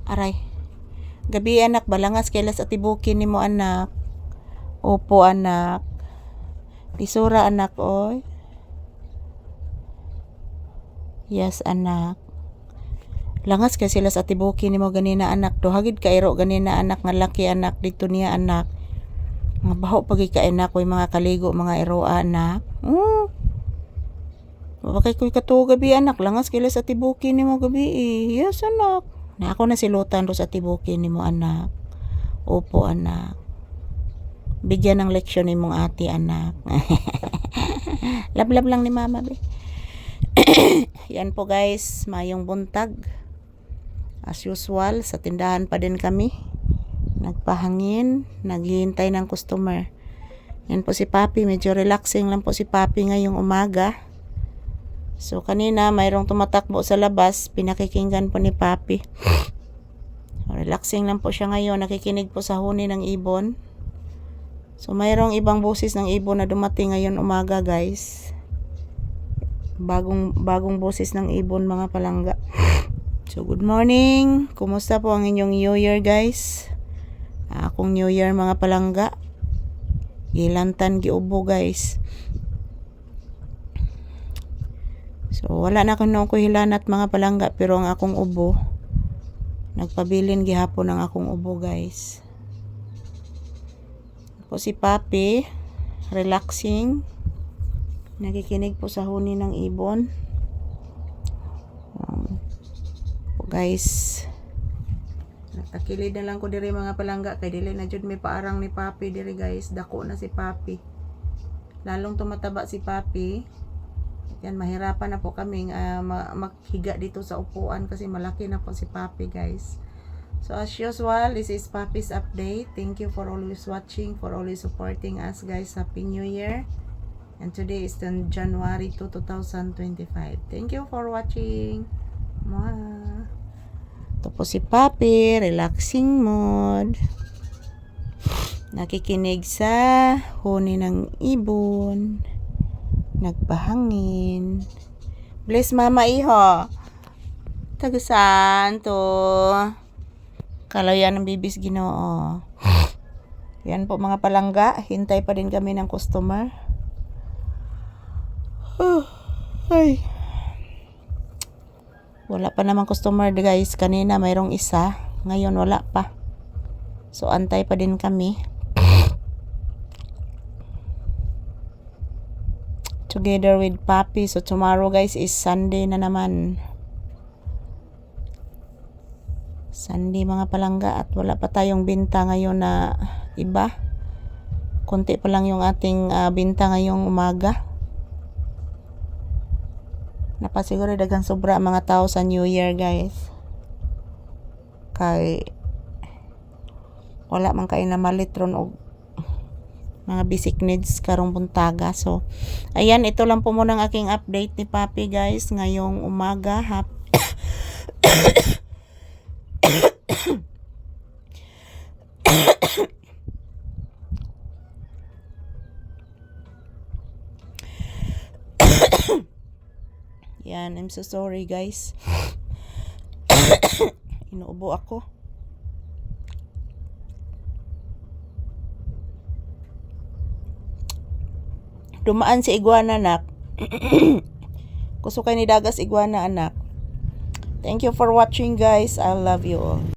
Aray. Gabi anak, balangas kailas at ibukin ni mo anak. Opo anak. Pisura anak oy. Yes anak. Langas kay sila sa tibukin ni mo ganina anak. Dohagid ka iro ganina anak nga laki anak dito niya anak. Mga baho pagi ka anak koy mga kaligo mga iro anak. Bakay koy katuo gabi anak. Langas kay sa tibukin ni mo gabi Yes anak. Na ako na silutan ro sa tibukin ni mo anak. Opo anak. Bigyan ng leksyon ni mong ate anak. Lablab lang ni mama be. Yan po guys, mayong buntag. As usual, sa tindahan pa din kami. Nagpahangin, naghihintay ng customer. Yan po si Papi, medyo relaxing lang po si Papi ngayong umaga. So kanina mayroong tumatakbo sa labas, pinakikinggan po ni Papi. Relaxing lang po siya ngayon, nakikinig po sa huni ng ibon. So mayroong ibang boses ng ibon na dumating ngayon umaga guys. Bagong boses ng ibon mga palangga. So good morning. Kumusta po ang inyong New Year guys? Akong New Year mga palangga. Gilantan giubo guys. So wala na kuno ko hilanat mga palangga pero ang akong ubo nagpabilin gihapon ang akong ubo guys. Po si Papi relaxing. Nakikinig po sa huni ng ibon. Guys, nakakilid na lang ko diri mga palangga kay dili na jud may paarang ni Papi diri guys. Dako na si Papi. Lalong tumataba si Papi. Yan, mahirapan na po kaming maghiga dito sa upuan kasi malaki na po si Papi guys. So as usual, this is Papi's update. Thank you for always watching, for always supporting us guys. Happy New Year. And today is January 2, 2025. Thank you for watching. Ito po si Papi, relaxing mode. Nakikinig sa huni ng ibon. Nagpahangin. Bless mama iho. Tagasaan to. Kalayan ng bibis Ginoo. Yan po mga palangga. Hintay pa din kami ng customer. Ay. Wala pa namang customer guys. Kanina mayroong isa. Ngayon wala pa. So antay pa din kami. Together with Papi. So tomorrow guys is Sunday na naman. Sunday mga palangga at wala pa tayong binta ngayon na iba. Konti pa lang yung ating binta ngayong umaga. Napasiguro daghang sobra mga tao sa New Year guys. Kay wala man kay na malitron og mga basic needs karong buntaga. So ayan, ito lang po muna ang aking update ni Papi guys ngayong umaga. Yan, I'm so sorry guys. Inuubo ako. Dumaan si iguana anak. Kusukay ni dagas iguana anak. Thank you for watching guys. I love you all.